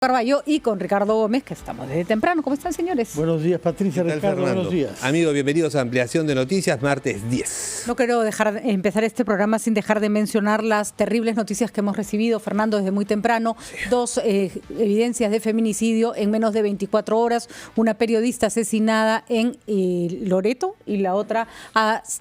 Carballo y con Ricardo Gómez, que estamos desde temprano. ¿Cómo están, señores? Buenos días, Patricia, Ricardo, buenos días. Amigos, bienvenidos a Ampliación de Noticias, martes 10. No quiero empezar este programa sin dejar de mencionar las terribles noticias que hemos recibido, Fernando, desde muy temprano. Sí. Dos evidencias de feminicidio en menos de 24 horas. Una periodista asesinada en Loreto y la otra,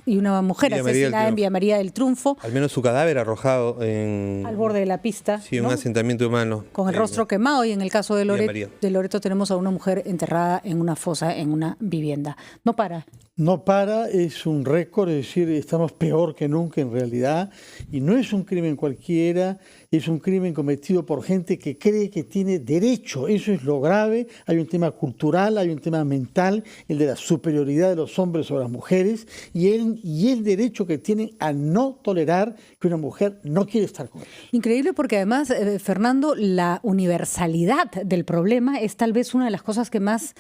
y una mujer asesinada en Villa María del Triunfo. Al menos su cadáver arrojado al borde de la pista. Sí, ¿no? Un asentamiento humano. Con el rostro quemado. Y en el caso de Loreto tenemos a una mujer enterrada en una fosa, en una vivienda. No para. No para, es un récord, es decir, estamos peor que nunca en realidad. Y no es un crimen cualquiera, es un crimen cometido por gente que cree que tiene derecho. Eso es lo grave. Hay un tema cultural, hay un tema mental, el de la superioridad de los hombres sobre las mujeres y el derecho que tienen a no tolerar que una mujer no quiere estar con ellos. Increíble, porque además, Fernando, la universalidad del problema es tal vez una de las cosas que más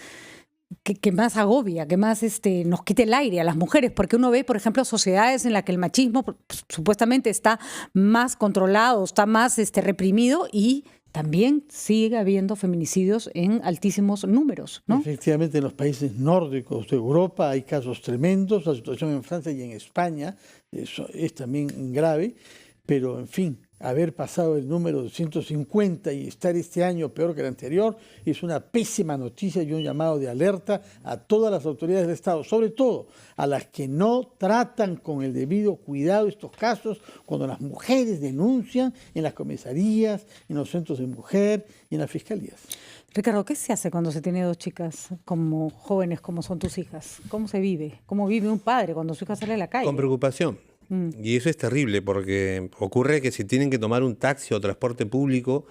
agobia, que más nos quite el aire a las mujeres, porque uno ve, por ejemplo, sociedades en las que el machismo supuestamente está más controlado, está más reprimido, y también sigue habiendo feminicidios en altísimos números, ¿no? Efectivamente, en los países nórdicos de Europa hay casos tremendos. La situación en Francia y en España es también grave, pero en fin, haber pasado el número de 150 y estar este año peor que el anterior es una pésima noticia y un llamado de alerta a todas las autoridades del Estado, sobre todo a las que no tratan con el debido cuidado estos casos cuando las mujeres denuncian en las comisarías, en los centros de mujer y en las fiscalías. Ricardo, ¿qué se hace cuando se tiene dos chicas como jóvenes como son tus hijas? ¿Cómo se vive? ¿Cómo vive un padre cuando su hija sale a la calle? Con preocupación. Y eso es terrible, porque ocurre que si tienen que tomar un taxi o transporte público...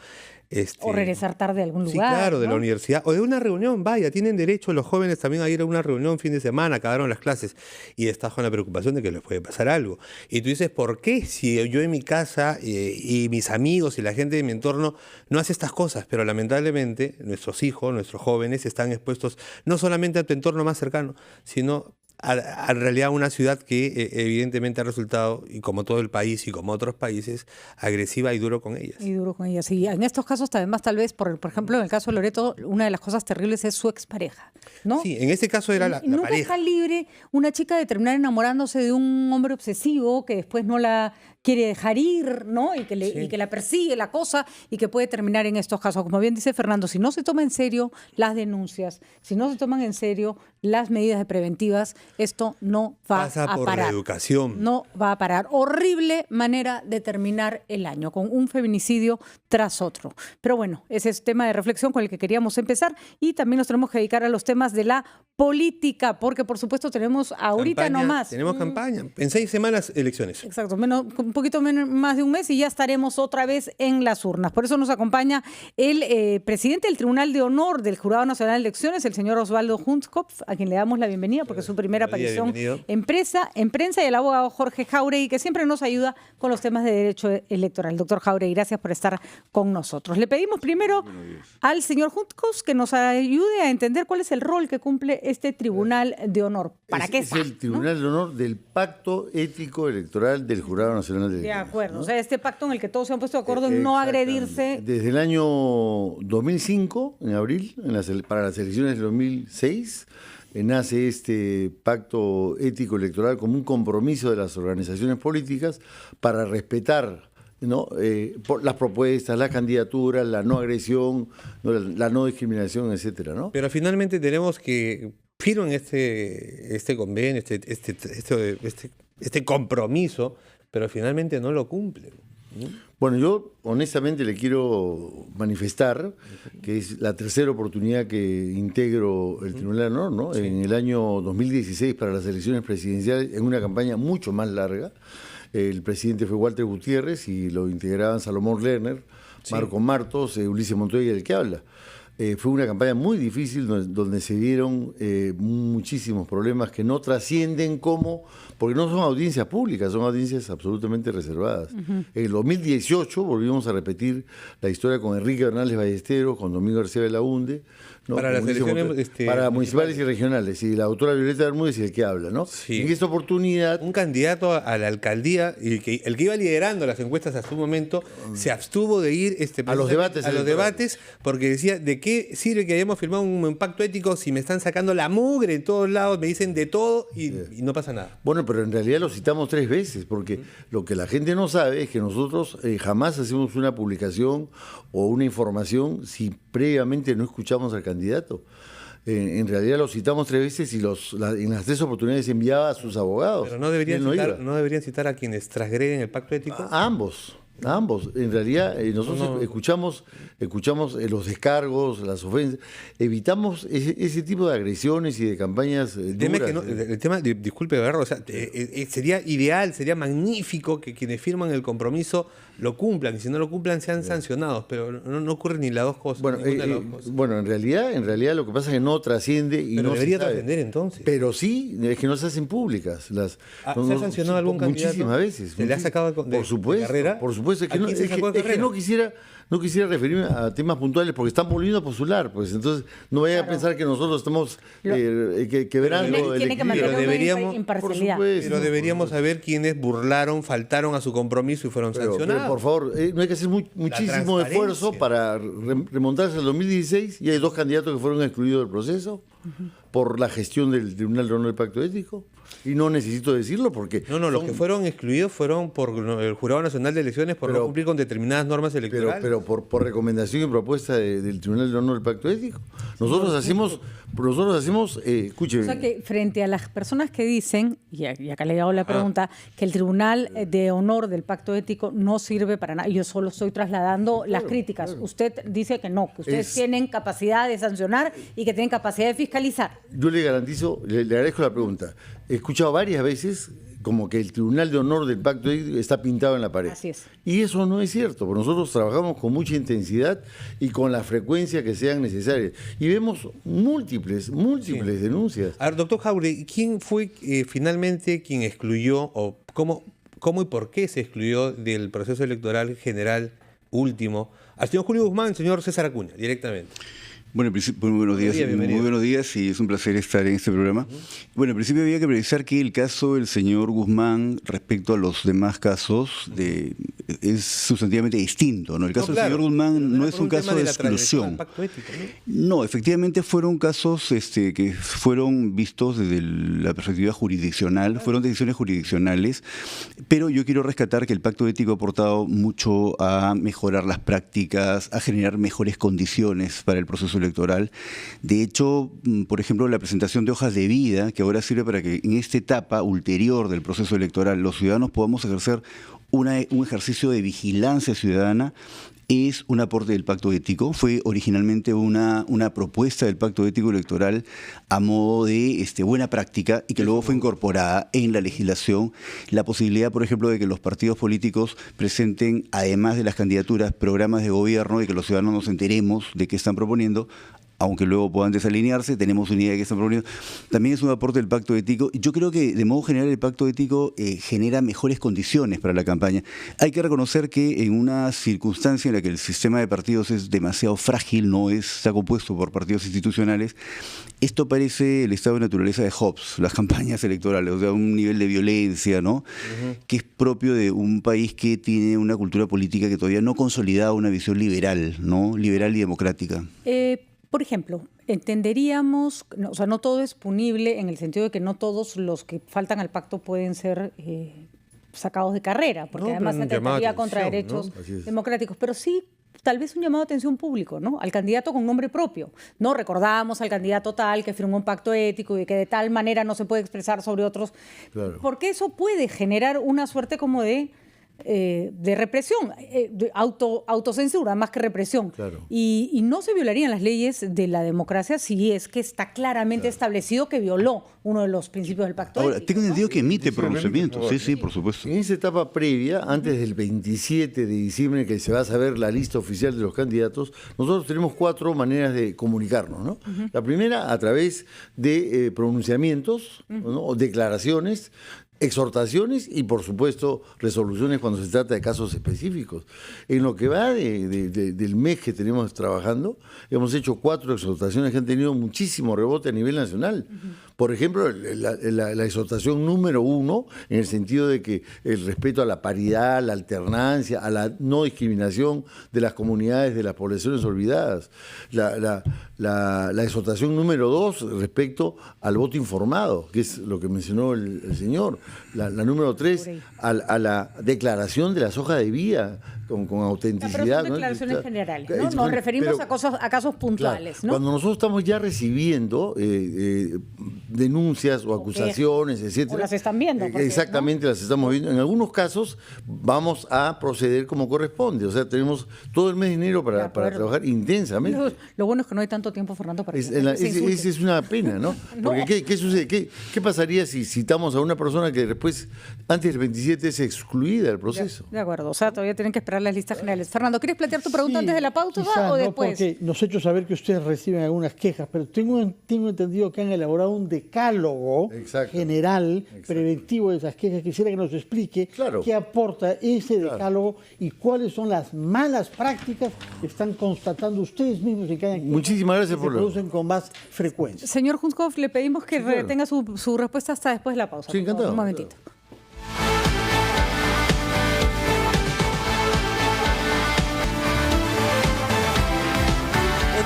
o regresar tarde a algún lugar. Sí, claro, ¿no? De la universidad. O de una reunión, vaya, tienen derecho los jóvenes también a ir a una reunión fin de semana, acabaron las clases. Y estás con la preocupación de que les puede pasar algo. Y tú dices, ¿por qué si yo en mi casa y mis amigos y la gente de mi entorno no hace estas cosas? Pero lamentablemente nuestros hijos, nuestros jóvenes están expuestos no solamente a tu entorno más cercano, sino... en realidad una ciudad que evidentemente ha resultado, y como todo el país y como otros países, agresiva y duro con ellas. Y duro con ellas. Y en estos casos, además, tal vez, por ejemplo, en el caso de Loreto, una de las cosas terribles es su expareja, ¿no? Sí, en este caso era la nunca pareja. Está libre una chica de terminar enamorándose de un hombre obsesivo que después no la quiere dejar ir, ¿no? Y que la persigue, la acosa, y que puede terminar en estos casos. Como bien dice Fernando, si no se toma en serio las denuncias, si no se toman en serio las medidas preventivas, esto no va a parar. Pasa por la educación. No va a parar. Horrible manera de terminar el año, con un feminicidio tras otro. Pero bueno, ese es tema de reflexión con el que queríamos empezar, y también nos tenemos que dedicar a los temas de la política, porque por supuesto tenemos ahorita campaña, nomás. Tenemos campaña. En 6 semanas, elecciones. Exacto, un poquito más de un mes y ya estaremos otra vez en las urnas. Por eso nos acompaña el presidente del Tribunal de Honor del Jurado Nacional de Elecciones, el señor Osvaldo Hunskopf, a quien le damos la bienvenida porque es su primera aparición en prensa, y el abogado Jorge Jauregui, que siempre nos ayuda con los temas de derecho electoral. Doctor Jauregui, gracias por estar con nosotros. Le pedimos primero al señor Hunskopf que nos ayude a entender cuál es el rol que cumple este Tribunal de Honor. ¿Para qué está? Es el Tribunal de Honor del Pacto Ético Electoral del Jurado Nacional de Elecciones. De acuerdo, ¿no? O sea, este pacto en el que todos se han puesto de acuerdo en no agredirse. Desde el año 2005, en abril, para las elecciones de 2006, nace este pacto ético electoral como un compromiso de las organizaciones políticas para respetar, ¿no? Las propuestas, las candidaturas, la no agresión, ¿no? La no discriminación, etcétera, ¿no? Pero finalmente tenemos que firman este convenio, este compromiso, pero finalmente no lo cumplen, ¿no? Bueno, yo honestamente le quiero manifestar que es la tercera oportunidad que integro el Tribunal de Honor, ¿no? Sí. En el año 2016, para las elecciones presidenciales, en una campaña mucho más larga, el presidente fue Walter Gutiérrez y lo integraban Salomón Lerner, Marco Martos, Ulises Montoya, el que habla. Fue una campaña muy difícil donde se dieron muchísimos problemas que no trascienden porque no son audiencias públicas, son audiencias absolutamente reservadas. En el 2018 volvimos a repetir la historia con Enrique Bernales Ballesteros, con Domingo García Belaunde, ¿no? Para las elecciones para municipales y regionales, y la doctora Violeta Bermúdez y el que habla, ¿no? Sí. En esta oportunidad... Un candidato a la alcaldía, el que iba liderando las encuestas a su momento, se abstuvo de ir a los debates porque decía, ¿de qué sirve que hayamos firmado un pacto ético si me están sacando la mugre en todos lados, me dicen de todo y no pasa nada? Bueno, pero en realidad lo citamos 3 veces, porque lo que la gente no sabe es que nosotros jamás hacemos una publicación o una información si previamente no escuchamos al candidato. En realidad lo citamos 3 veces y en las 3 oportunidades enviaba a sus abogados. Pero no deberían citar a quienes transgreden el pacto ético. A ambos. En realidad nosotros escuchamos los descargos, las ofensas, evitamos ese tipo de agresiones y de campañas duras. El tema, disculpe, Garro, o sea, sería ideal, sería magnífico que quienes firman el compromiso lo cumplan, y si no lo cumplan sean sancionados, pero no ocurre ni las dos cosas. Bueno, en realidad lo que pasa es que no trasciende y pero no debería se sabe. trascender entonces. Pero sí, es que no se hacen públicas. ¿Se ha sancionado algún candidato? Muchísimas veces. ¿Se le ha sacado de carrera? Por supuesto, es que no quisiera referirme a temas puntuales porque están volviendo a postular, pues entonces no vaya a pensar que nosotros estamos quebrando el tiene que equilibrio. mantener una imparcialidad. Pero deberíamos saber quiénes faltaron a su compromiso y fueron sancionados. Pero por favor, no hay que hacer muchísimo esfuerzo para remontarse al 2016 y hay 2 candidatos que fueron excluidos del proceso por la gestión del Tribunal de Honor del Pacto Ético. Y no necesito decirlo porque... los que fueron excluidos fueron por el Jurado Nacional de Elecciones por no cumplir con determinadas normas electorales. Pero por recomendación y propuesta del Tribunal de Honor del Pacto Ético. Nosotros hacemos, escúcheme. O sea que frente a las personas que dicen, y acá le hago la pregunta, que el Tribunal de Honor del Pacto Ético no sirve para nada, yo solo estoy trasladando las críticas. Usted dice que no, que ustedes tienen capacidad de sancionar y que tienen capacidad de fiscalizar. Yo le garantizo, le agradezco la pregunta. He escuchado varias veces como que el Tribunal de Honor del Pacto Ético está pintado en la pared. Así es. Y eso no es cierto, porque nosotros trabajamos con mucha intensidad y con la frecuencia que sean necesarias. Y vemos múltiples denuncias. A ver, doctor Jauregui, ¿quién fue finalmente quien excluyó o cómo y por qué se excluyó del proceso electoral general último al señor Julio Guzmán y al señor César Acuña, directamente? Bueno, en principio, muy buenos días y es un placer estar en este programa. Bueno, en principio había que precisar que el caso del señor Guzmán respecto a los demás casos es sustantivamente distinto, ¿no? El caso del señor Guzmán no es un caso de exclusión. No, efectivamente fueron casos que fueron vistos desde la perspectiva jurisdiccional, fueron decisiones jurisdiccionales, pero yo quiero rescatar que el pacto ético ha aportado mucho a mejorar las prácticas, a generar mejores condiciones para el proceso electoral. De hecho, por ejemplo, la presentación de hojas de vida, que ahora sirve para que en esta etapa ulterior del proceso electoral los ciudadanos podamos ejercer un ejercicio de vigilancia ciudadana, es un aporte del pacto ético. Fue originalmente una propuesta del pacto ético electoral a modo de buena práctica y que luego fue incorporada en la legislación. La posibilidad, por ejemplo, de que los partidos políticos presenten, además de las candidaturas, programas de gobierno y que los ciudadanos nos enteremos de qué están proponiendo, aunque luego puedan desalinearse, tenemos una idea de qué están proponiendo. También es un aporte del pacto ético. Yo creo que, de modo general, el pacto ético genera mejores condiciones para la campaña. Hay que reconocer que en una circunstancia en la que el sistema de partidos es demasiado frágil, está compuesto por partidos institucionales, esto parece el estado de naturaleza de Hobbes, las campañas electorales, o sea, un nivel de violencia, ¿no? Que es propio de un país que tiene una cultura política que todavía no consolida una visión liberal, ¿no? Liberal y democrática. Por ejemplo, entenderíamos, no todo es punible en el sentido de que no todos los que faltan al pacto pueden ser sacados de carrera, porque además se atentaría contra derechos democráticos, pero sí tal vez un llamado de atención público, ¿no? Al candidato con nombre propio. No recordamos al candidato tal que firmó un pacto ético y que de tal manera no se puede expresar sobre otros, porque eso puede generar una suerte como de de represión, de autocensura más que represión. Claro. Y no se violarían las leyes de la democracia si es que está claramente establecido que violó uno de los principios del pacto. Ahora, ético, tengo ¿no? entendido que emite pronunciamientos. Sí, por supuesto. En esa etapa previa, antes del 27 de diciembre, que se va a saber la lista oficial de los candidatos, nosotros tenemos 4 maneras de comunicarnos, ¿no? La primera, a través de pronunciamientos, ¿no? O declaraciones, exhortaciones y, por supuesto, resoluciones cuando se trata de casos específicos. En lo que va del mes que tenemos trabajando, hemos hecho 4 exhortaciones que han tenido muchísimo rebote a nivel nacional. Por ejemplo, la exhortación número 1, en el sentido de que el respeto a la paridad, la alternancia, a la no discriminación de las comunidades de las poblaciones olvidadas. La exhortación número 2, respecto al voto informado, que es lo que mencionó el señor. La número 3, a la declaración de las hojas de vida con autenticidad. Pero son declaraciones generales, ¿no? Nos referimos a casos puntuales, claro, ¿no? Cuando nosotros estamos ya recibiendo denuncias o acusaciones, etcétera. O las están viendo. Porque, exactamente, ¿no? Las estamos viendo. En algunos casos vamos a proceder como corresponde. O sea, tenemos todo el mes de enero para trabajar intensamente. Lo bueno es que no hay tanto tiempo, Fernando, para Esa es una pena, ¿no? Porque ¿qué sucede? ¿Qué pasaría si citamos a una persona que después, antes del 27, es excluida del proceso? De acuerdo, o sea, todavía tienen que esperar las listas generales. Fernando, ¿quieres plantear tu pregunta antes de la pausa o después? Porque nos he hecho saber que ustedes reciben algunas quejas, pero tengo entendido que han elaborado un decálogo general preventivo de esas quejas. Quisiera que nos explique qué aporta ese decálogo y cuáles son las malas prácticas que están constatando ustedes mismos en cada queja. Muchísimas gracias por se producen con más frecuencia. Señor Hunskopf, le pedimos que retenga su respuesta hasta después de la pausa. Sí, encantado. Un momentito.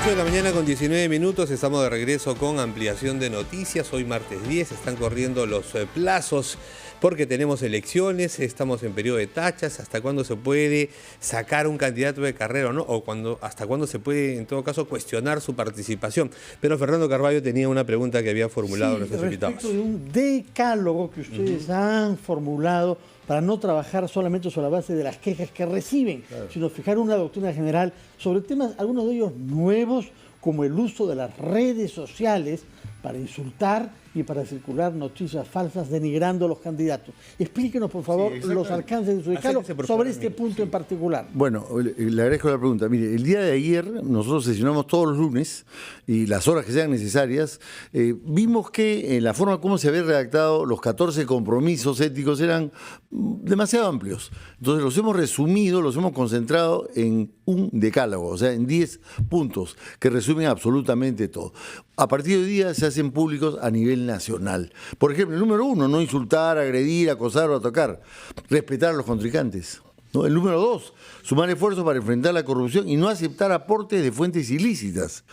De la mañana con 19 minutos, estamos de regreso con ampliación de noticias. Hoy martes 10, están corriendo los plazos porque tenemos elecciones, estamos en periodo de tachas, hasta cuándo se puede sacar un candidato de carrera o no, o hasta cuándo se puede, en todo caso, cuestionar su participación. Pero Fernando Carballo tenía una pregunta que había formulado nuestros invitados. Respecto de un decálogo que ustedes han formulado para no trabajar solamente sobre la base de las quejas que reciben, sino fijar una doctrina general sobre temas, algunos de ellos nuevos, como el uso de las redes sociales para insultar y para circular noticias falsas denigrando a los candidatos. Explíquenos, por favor, los alcances de su decálogo sobre este punto en particular. Bueno, le agradezco la pregunta. Mire, el día de ayer nosotros sesionamos todos los lunes y las horas que sean necesarias. Vimos que en la forma como se habían redactado los 14 compromisos éticos eran demasiado amplios. Entonces los hemos resumido, los hemos concentrado en un decálogo, o sea, en 10 puntos que resumen absolutamente todo. A partir de hoy día se hacen públicos a nivel nacional. Por ejemplo, el número 1, no insultar, agredir, acosar o atacar. Respetar a los contrincantes. ¿No? El número 2, sumar esfuerzos para enfrentar la corrupción y no aceptar aportes de fuentes ilícitas.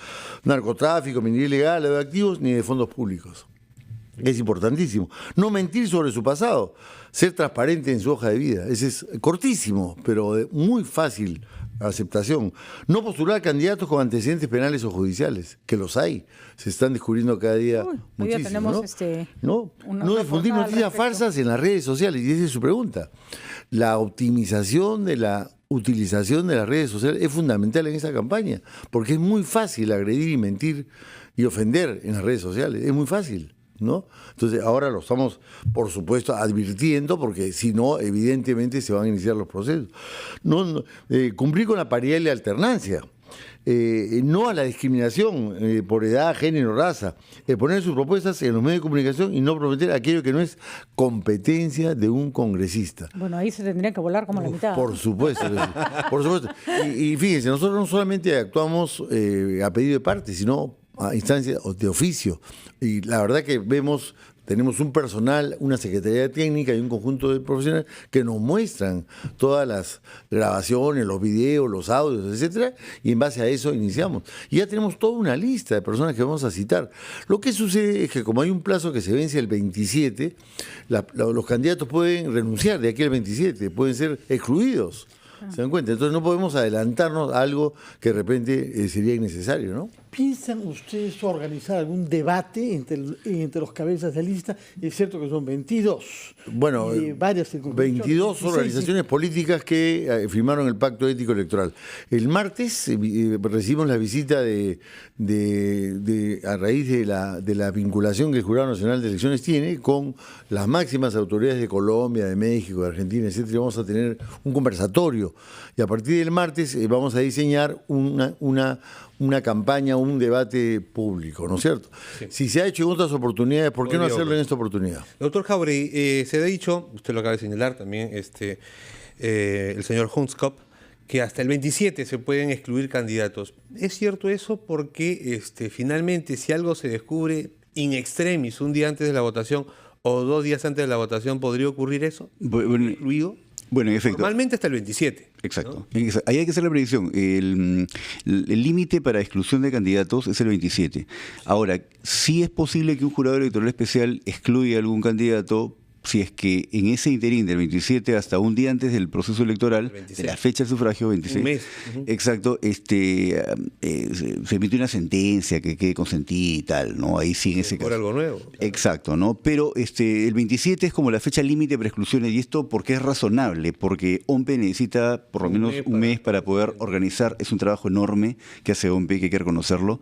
Narcotráfico, minería ilegal, de activos ni de fondos públicos. Es importantísimo. No mentir sobre su pasado. Ser transparente en su hoja de vida. Ese es cortísimo, pero de muy fácil aceptación. No postular candidatos con antecedentes penales o judiciales, que los hay. Se están descubriendo cada día muchísimo. Tenemos no difundir noticias falsas en las redes sociales, y esa es su pregunta. La optimización de la utilización de las redes sociales es fundamental en esa campaña, porque es muy fácil agredir y mentir y ofender en las redes sociales. Es muy fácil, ¿no? Entonces ahora lo estamos, por supuesto, advirtiendo, porque si no, evidentemente se van a iniciar los procesos. Cumplir con la paridad y la alternancia. No a la discriminación por edad, género, raza. Poner sus propuestas en los medios de comunicación y no prometer aquello que no es competencia de un congresista. Bueno, ahí se tendría que volar como la mitad. Por supuesto. Por supuesto. Y fíjense, nosotros no solamente actuamos a pedido de parte, sino a instancia de oficio. Y la verdad que tenemos un personal, una secretaría técnica y un conjunto de profesionales que nos muestran todas las grabaciones, los videos, los audios, etcétera, y en base a eso iniciamos. Y ya tenemos toda una lista de personas que vamos a citar. Lo que sucede es que como hay un plazo que se vence el 27, los candidatos pueden renunciar de aquí al 27, pueden ser excluidos. ¿Se dan cuenta? Entonces no podemos adelantarnos a algo que de repente sería innecesario, ¿no? ¿Piensan ustedes organizar algún debate entre los cabezas de lista? Es cierto que son 22. Bueno, varias 22 organizaciones políticas que firmaron el pacto ético electoral. El martes recibimos la visita a raíz de la vinculación que el Jurado Nacional de Elecciones tiene con las máximas autoridades de Colombia, de México, de Argentina, etc. Vamos a tener un conversatorio y a partir del martes vamos a diseñar una campaña, un debate público, ¿no es cierto? Sí. Si se ha hecho en otras oportunidades, ¿por qué no hacerlo en esta oportunidad? Doctor Jáuregui, se ha dicho, usted lo acaba de señalar también, el señor Hunskop, que hasta el 27 se pueden excluir candidatos. ¿Es cierto eso? Porque finalmente, si algo se descubre in extremis un día antes de la votación o 2 días antes de la votación, ¿podría ocurrir eso? ¿Incluido? Bueno, en efecto. Normalmente hasta el 27. Exacto. ¿No? Ahí hay que hacer la predicción. El límite para exclusión de candidatos es el 27. Ahora, sí es posible que un jurado electoral especial excluya a algún candidato si es que en ese interín del 27 hasta un día antes del proceso electoral, de la fecha del sufragio, 26, un mes. Exacto, se emite una sentencia que quede consentida y tal, ¿no? Ahí sí en ese caso. Por algo nuevo. Claro. Exacto, ¿no? Pero el 27 es como la fecha límite para exclusiones, y esto porque es razonable, porque OMPE necesita por lo menos un mes para poder organizar, es un trabajo enorme que hace OMPE, que hay que reconocerlo,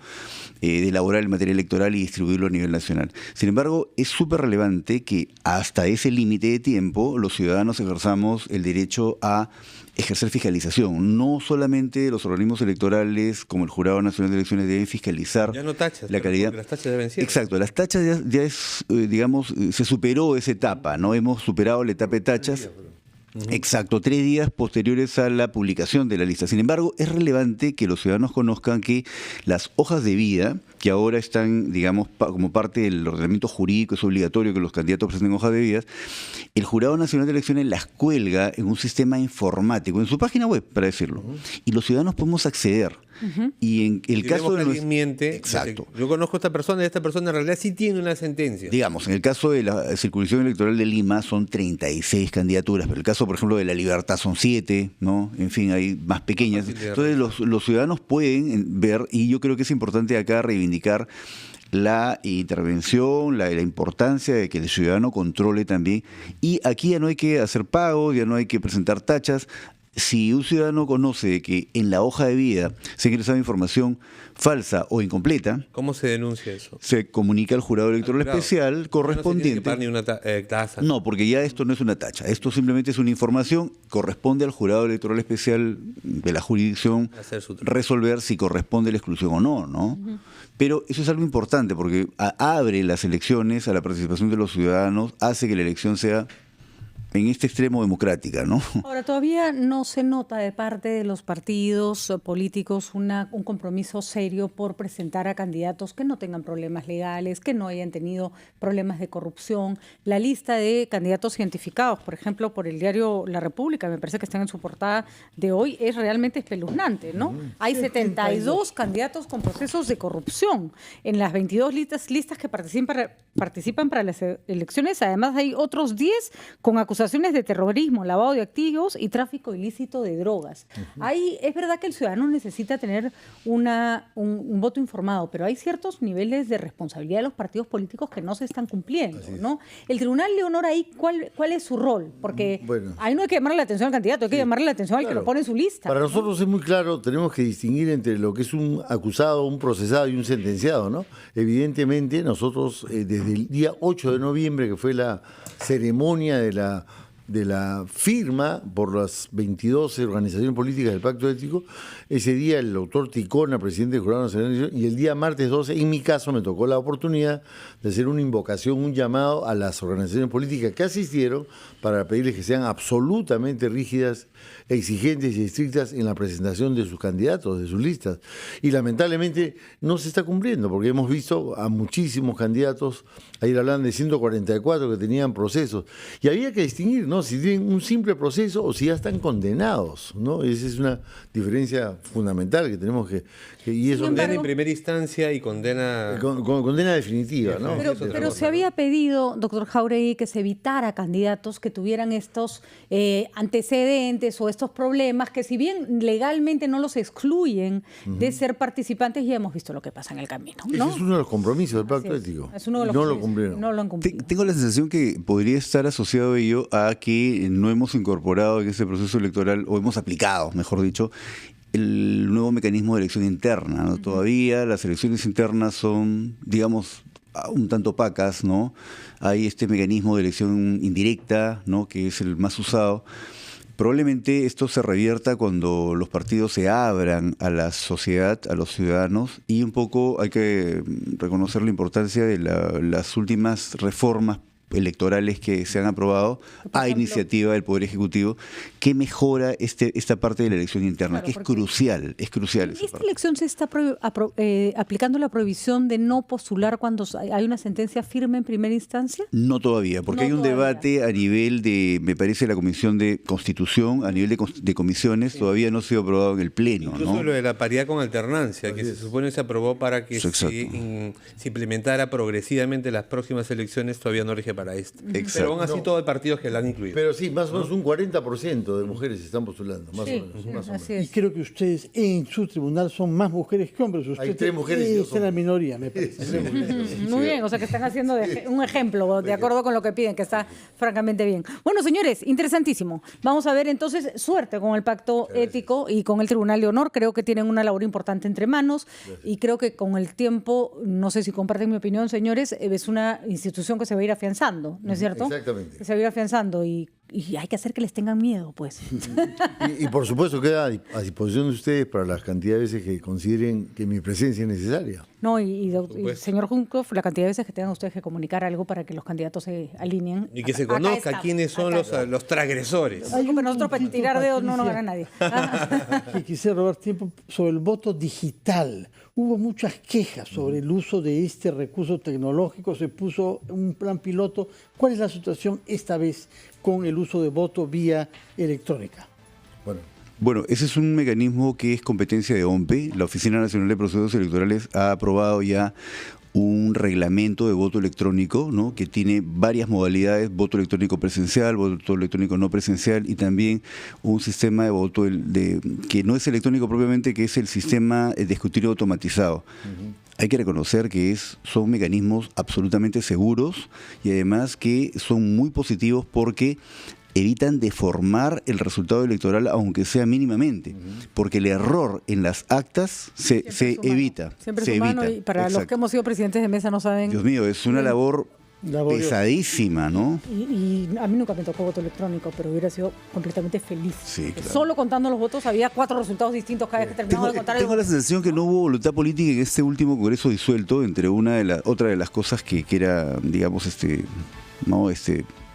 de elaborar el material electoral y distribuirlo a nivel nacional. Sin embargo, es súper relevante que hasta ese límite de tiempo los ciudadanos ejerzamos el derecho a ejercer fiscalización. No solamente los organismos electorales como el Jurado Nacional de Elecciones deben fiscalizar ya no tachas, la calidad. Las tachas deben ser. Exacto, las tachas ya es, digamos, se superó esa etapa, ¿no? Hemos superado la etapa de tachas. Exacto, 3 días posteriores a la publicación de la lista. Sin embargo, es relevante que los ciudadanos conozcan que las hojas de vida, que ahora están, digamos, como parte del ordenamiento jurídico, es obligatorio que los candidatos presenten hojas de vida, el Jurado Nacional de Elecciones las cuelga en un sistema informático, en su página web, para decirlo, y los ciudadanos podemos acceder. Y en el caso de alguien miente, exacto. Yo conozco a esta persona y esta persona en realidad sí tiene una sentencia. Digamos, en el caso de la circunscripción electoral de Lima son 36 candidaturas, pero el caso, por ejemplo, de La Libertad son 7, ¿no? En fin, hay más pequeñas. Entonces los ciudadanos pueden ver, y yo creo que es importante acá reivindicar la intervención, la importancia de que el ciudadano controle también. Y aquí ya no hay que hacer pagos, ya no hay que presentar tachas. Si un ciudadano conoce que en la hoja de vida se ha ingresado información falsa o incompleta, ¿cómo se denuncia eso? Se comunica al jurado electoral especial correspondiente. No se tiene que pagar ni una tasa. No, porque ya esto no es una tacha. Esto simplemente es una información. Corresponde al jurado electoral especial de la jurisdicción resolver si corresponde la exclusión o no, ¿no? Pero eso es algo importante porque abre las elecciones a la participación de los ciudadanos, hace que la elección sea en este extremo democrática, ¿no? Ahora, todavía no se nota de parte de los partidos políticos un compromiso serio por presentar a candidatos que no tengan problemas legales, que no hayan tenido problemas de corrupción. La lista de candidatos identificados, por ejemplo, por el diario La República, me parece que están en su portada de hoy, es realmente espeluznante, ¿no? Hay 72 candidatos con procesos de corrupción en las 22 listas que participan para las elecciones. Además, hay otros 10 con acusaciones de terrorismo, lavado de activos y tráfico ilícito de drogas. Ahí es verdad que el ciudadano necesita tener un voto informado, pero hay ciertos niveles de responsabilidad de los partidos políticos que no se están cumpliendo, ¿no? El Tribunal de Honor ahí, ¿cuál es su rol? Porque ahí no hay que llamarle la atención al candidato, hay que llamarle la atención al que lo pone en su lista. Para nosotros es muy claro, tenemos que distinguir entre lo que es un acusado, un procesado y un sentenciado, ¿no? Evidentemente nosotros desde el día 8 de noviembre, que fue la ceremonia de la firma por las 22 organizaciones políticas del Pacto Ético, ese día el doctor Ticona, presidente del Jurado Nacional de Elecciones, y el día martes 12, en mi caso, me tocó la oportunidad de hacer una invocación, un llamado a las organizaciones políticas que asistieron para pedirles que sean absolutamente rígidas, exigentes y estrictas en la presentación de sus candidatos, de sus listas. Y lamentablemente no se está cumpliendo, porque hemos visto a muchísimos candidatos, ahí hablan de 144 que tenían procesos. Y había que distinguir, ¿no? ¿no? Si tienen un simple proceso o si ya están condenados, ¿no? Esa es una diferencia fundamental que tenemos y eso Condena en primera instancia y condena... condena definitiva, ¿no? Pero se había pedido, doctor Jáuregui, que se evitara candidatos que tuvieran estos antecedentes o estos problemas que, si bien legalmente no los excluyen de ser participantes, ya hemos visto lo que pasa en el camino, ¿no? Ese es uno de los compromisos del pacto ético. Es uno de los no lo cumplieron. No lo han cumplido. Tengo la sensación que podría estar asociado ello a que no hemos incorporado en ese proceso electoral, o hemos aplicado, mejor dicho, el nuevo mecanismo de elección interna, ¿no? Todavía las elecciones internas son, digamos, un tanto opacas, ¿no? Hay este mecanismo de elección indirecta, ¿no? Que es el más usado. Probablemente esto se revierta cuando los partidos se abran a la sociedad, a los ciudadanos, y un poco hay que reconocer la importancia de las últimas reformas electorales que se han aprobado a iniciativa del Poder Ejecutivo, que mejora esta parte de la elección interna, que es crucial, es crucial. ¿En esta elección se está aplicando la prohibición de no postular cuando hay una sentencia firme en primera instancia? No todavía, porque hay un debate a nivel de, me parece, la Comisión de Constitución, a nivel de comisiones, todavía no ha sido aprobado en el Pleno. Incluso ¿no? lo de la paridad con alternancia, que se supone se aprobó para que se implementara progresivamente las próximas elecciones, todavía no rige para esto. Exacto. Pero aún así todo el partido que la han incluido. Pero sí, más o menos un 40% de mujeres están postulando, más o menos. Más o menos. Así es. Y creo que ustedes en su tribunal son más mujeres que hombres. Hay 3 mujeres y 2 es la minoría, me parece. Muy bien, o sea que están haciendo un ejemplo de acuerdo con lo que piden, que está francamente bien. Bueno, señores, interesantísimo. Vamos a ver entonces, suerte con el pacto ético y con el Tribunal de Honor. Creo que tienen una labor importante entre manos y creo que con el tiempo, no sé si comparten mi opinión, señores, es una institución que se va a ir afianzando, ¿no es cierto? Exactamente. Que se va a ir afianzando y hay que hacer que les tengan miedo, pues. Y por supuesto queda a disposición de ustedes para las cantidades de veces que consideren que mi presencia es necesaria. No, y señor Junckhoff, la cantidad de veces que tengan ustedes que comunicar algo para que los candidatos se alineen. Y que se conozca quiénes son los transgresores. Pero nosotros para tirar dedos no nos gana nadie. Que quisiera robar tiempo sobre el voto digital. Hubo muchas quejas sobre el uso de este recurso tecnológico, se puso un plan piloto. ¿Cuál es la situación esta vez con el uso de voto vía electrónica? Bueno, ese es un mecanismo que es competencia de OMPE. La Oficina Nacional de Procesos Electorales ha aprobado ya un reglamento de voto electrónico, ¿no? Que tiene varias modalidades: voto electrónico presencial, voto electrónico no presencial, y también un sistema de voto que no es electrónico propiamente, que es el sistema de escrutinio automatizado. Hay que reconocer que son mecanismos absolutamente seguros y además que son muy positivos porque evitan deformar el resultado electoral, aunque sea mínimamente, porque el error en las actas se evita. Siempre es humano, y para los que hemos sido presidentes de mesa no saben. Dios mío, es una labor pesadísima, ¿no? Y a mí nunca me tocó voto electrónico, pero hubiera sido completamente feliz. Sí, claro. Solo contando los votos había 4 resultados distintos cada vez que terminamos de contar el Tengo la sensación que no hubo voluntad política en este último Congreso disuelto, entre otra de las cosas que era, digamos,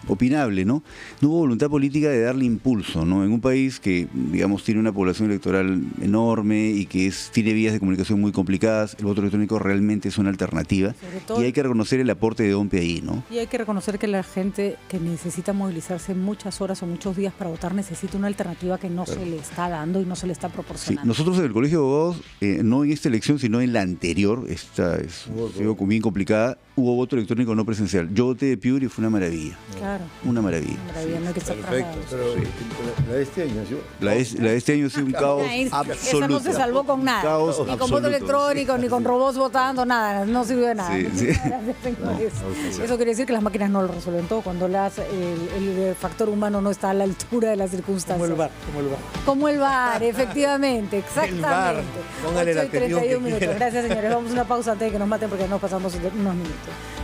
opinable, ¿no? No hubo voluntad política de darle impulso, ¿no? En un país que, digamos, tiene una población electoral enorme y que tiene vías de comunicación muy complicadas, el voto electrónico realmente es una alternativa y hay que reconocer el aporte de OMPE ahí, ¿no? Y hay que reconocer que la gente que necesita movilizarse muchas horas o muchos días para votar necesita una alternativa que no se le está dando y no se le está proporcionando. Sí, nosotros en el Colegio de Abogados, no en esta elección, sino en la anterior, esta es bien complicada, hubo voto electrónico no presencial. Yo voté de Piura y fue una maravilla. Claro. Una maravilla. No hay que estar Perfecto. Pero la de este año, ¿sí? La de este año ha sido un caos absoluto. Esa no se salvó con nada. Caos ni con absoluto. voto electrónico, ni con robots votando, nada. No sirvió de nada. Sí. Eso quiere decir que las máquinas no lo resuelven todo cuando el factor humano no está a la altura de las circunstancias. Como el VAR, efectivamente. Exactamente. El VAR. Póngale la atención que 8:31 minutos. quiera. Gracias, señores. Vamos a una pausa antes de que nos maten porque nos pasamos unos minutos.